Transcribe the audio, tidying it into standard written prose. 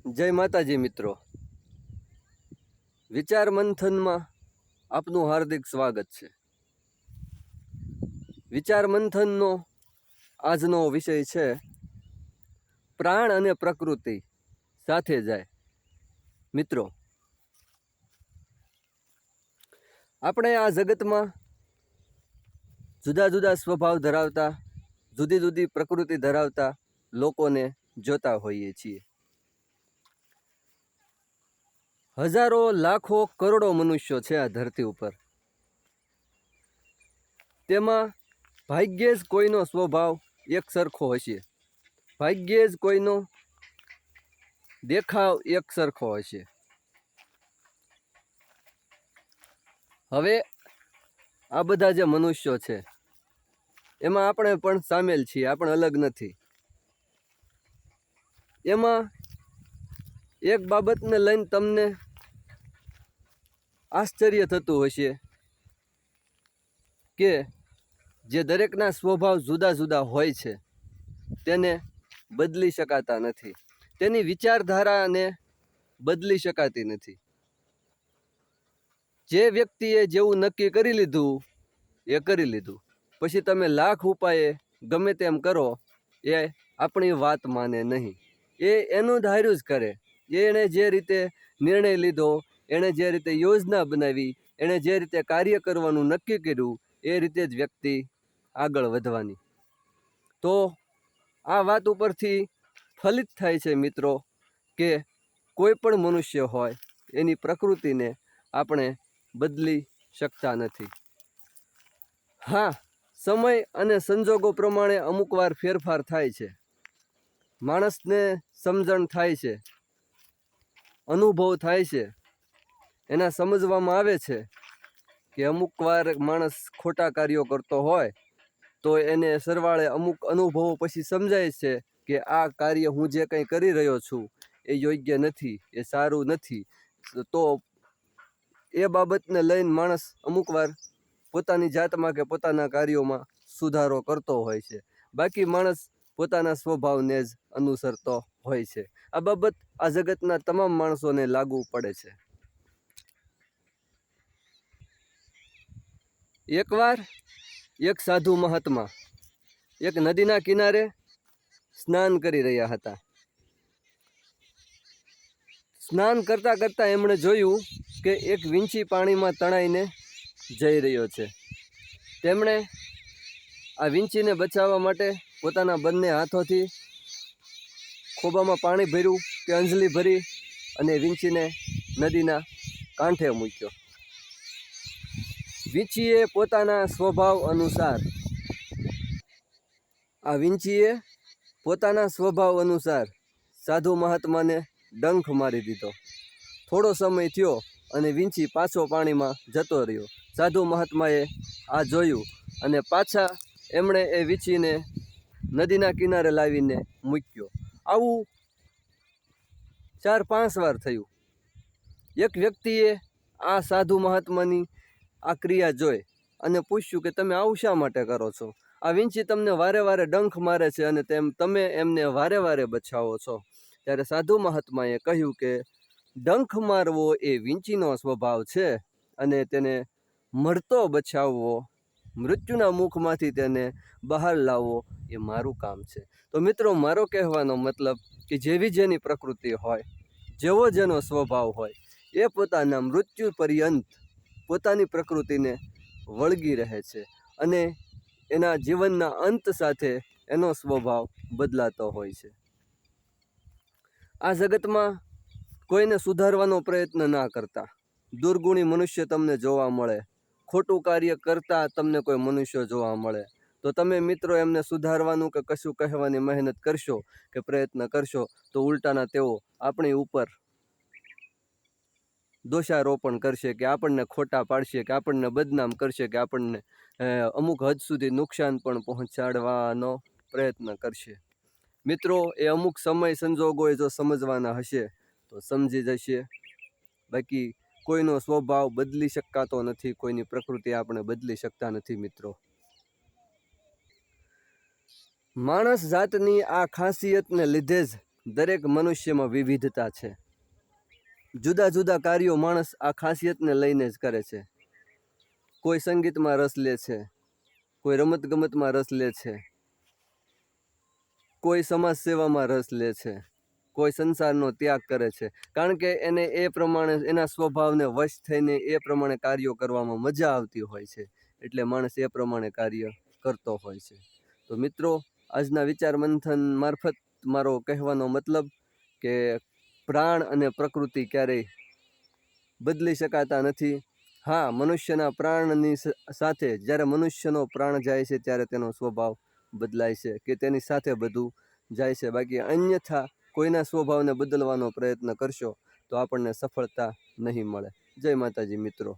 જય માતાજી મિત્રો, વિચાર મંથનમાં આપનું હાર્દિક સ્વાગત છે। વિચાર મંથનનો આજનો વિષય છે પ્રાણ અને પ્રકૃતિ સાથે જાય। મિત્રો, આપણે આ જગતમાં જુદા જુદા સ્વભાવ ધરાવતા, જુદી જુદી પ્રકૃતિ ધરાવતા લોકોને જોતા હોઈએ છીએ। હજારો લાખો કરોડો મનુષ્યો છે આ ધરતી ઉપર। તેમાં ભાગ્યે જ કોઈનો સ્વભાવ એક સરખો હશે, ભાગ્યે જ કોઈનો દેખાવ એક સરખો હશે। હવે આ બધા જે મનુષ્યો છે એમાં આપણે પણ સામેલ છીએ, આપણે અલગ નથી। એમાં એક બાબતને લઈને તમને આશ્ચર્ય થતું હશે કે જે દરેકના સ્વભાવ જુદા જુદા હોય છે તેને બદલી શકાતા નથી, તેની વિચારધારાને બદલી શકાતી નથી। જે વ્યક્તિએ જેવું નક્કી કરી લીધું એ કરી લીધું, પછી તમે લાખ ઉપાયે ગમે તેમ કરો એ આપણી વાત માને નહીં। એ એનું ધાર્યું જ કરે, એણે જે રીતે નિર્ણય લીધો, એણે જે રીતે યોજના બનાવી, એણે જે રીતે કાર્ય કરવાનું નક્કી કર્યું એ રીતે જ વ્યક્તિ આગળ વધવાની। તો આ વાત ઉપરથી ફલિત થાય છે મિત્રો કે કોઈ પણ મનુષ્ય હોય એની પ્રકૃતિને આપણે બદલી શકતા નથી। હા, સમય અને સંજોગો પ્રમાણે અમુક વાર ફેરફાર થાય છે, માણસને સમજણ થાય છે, અનુભવ થાય છે, એના સમજવામાં આવે છે કે અમુક વાર માણસ ખોટા કાર્યો કરતો હોય તો એને સરવાળે અમુક અનુભવો પછી સમજાય છે કે આ કાર્ય હું જે કંઈ કરી રહ્યો છું એ યોગ્ય નથી, એ સારું નથી। તો એ બાબતને લઈને માણસ અમુક વાર પોતાની જાતમાં કે પોતાના કાર્યોમાં સુધારો કરતો હોય છે, બાકી માણસ પોતાના સ્વભાવને જ અનુસરતો હોય છે। આ બાબત આ જગતના તમામ માણસોને લાગુ પડે છે। એકવાર એક સાધુ મહાત્મા એક નદીના કિનારે સ્નાન કરી રહ્યા હતા। સ્નાન કરતા કરતા એમણે જોયું કે એક વીંછી પાણીમાં તણાઈને જઈ રહ્યો છે। તેમણે આ વીંછીને બચાવવા માટે પોતાના બંને હાથોથી ખોબામાં પાણી ભર્યું કે અંજલી ભરી અને વીંછીને નદીના કાંઠે મૂક્યો। વીંછીએ પોતાના સ્વભાવ અનુસાર સાધુ મહાત્માને ડંખ મારી દીધો। થોડો સમય થયો અને વીંછી પાછો પાણીમાં જતો રહ્યો। સાધુ મહાત્માએ આ જોયું અને પાછા એમણે એ વીંછીને નદીના કિનારે લાવીને મૂક્યો। આવું 4-5 વાર થયું। એક વ્યક્તિએ આ સાધુ મહાત્માની આ ક્રિયા જોઈ અને પૂછ્યું કે તમે આવું શા માટે કરો છો? આ વીંછી તમને વારે વારે ડંખ મારે છે અને તમે એમને વારે વારે બચાવો છો। ત્યારે સાધુ મહાત્માએ કહ્યું કે ડંખ મારવો એ વીંછીનો સ્વભાવ છે અને તેને મરતો બચાવવો, મૃત્યુના મુખમાંથી તેને બહાર લાવવો એ મારું કામ છે। તો મિત્રો, મારો કહેવાનો મતલબ કે જેવી જેની પ્રકૃતિ હોય, જેવો જેનો સ્વભાવ હોય, એ પોતાના મૃત્યુ પર્યંત પોતાની પ્રકૃતિને વળગી રહે છે અને એના જીવનના અંત સાથે એનો સ્વભાવ બદલાતો હોય છે। આ જગતમાં કોઈને સુધારવાનો પ્રયત્ન ના કરતા દુર્ગુણી મનુષ્ય તમને જોવા મળે, ખોટું કાર્ય કરતા તમને કોઈ મનુષ્ય જોવા મળે, તો તમે મિત્રો એમને સુધારવાનું કે કશું કહેવાની મહેનત કરશો કે પ્રયત્ન કરશો તો ઉલટાના તેઓ આપણી ઉપર દોષારોપણ કરશે, કે આપણને ખોટા પાડશે, કે આપણને બદનામ કરશે, કે આપણને અમુક હદ સુધી નુકસાન પણ પહોંચાડવાનો પ્રયત્ન કરશે। મિત્રો, એ અમુક સમય સંજોગોએ જો સમજવાના હશે તો સમજી જશે, બાકી કોઈનો સ્વભાવ બદલી શકાતો નથી, કોઈની પ્રકૃતિ આપણે બદલી શકતા નથી। મિત્રો, માણસ જાતની આ ખાસિયતને લીધે જ દરેક મનુષ્યમાં વિવિધતા છે. જુદા જુદા કાર્યો માણસ આ ખાસિયતને લઈને જ કરે છે. કોઈ સંગીતમાં રસ લે છે, કોઈ રમતગમતમાં રસ લે છે, કોઈ સમાજ સેવામાં રસ લે છે, કોઈ સંસારનો ત્યાગ કરે છે, કારણ કે એને એ પ્રમાણે એના સ્વભાવને વશ થઈને એ પ્રમાણે કાર્યો કરવામાં મજા આવતી હોય છે. એટલે માણસ એ પ્રમાણે કાર્ય કરતો હોય છે. તો મિત્રો, આજના વિચાર મંથન મારફત મારો કહેવાનો મતલબ કે પ્રાણ અને પ્રકૃતિ ક્યારેય બદલી શકાતા નથી. હા, મનુષ્યના પ્રાણની સાથે જ્યારે મનુષ્યનો પ્રાણ જાય છે ત્યારે તેનો સ્વભાવ બદલાય છે કે તેની સાથે બધું જાય છે. બાકી અન્યથા કોઈના સ્વભાવને બદલવાનો પ્રયત્ન કરશો તો આપણને સફળતા નહીં મળે. જય માતાજી મિત્રો.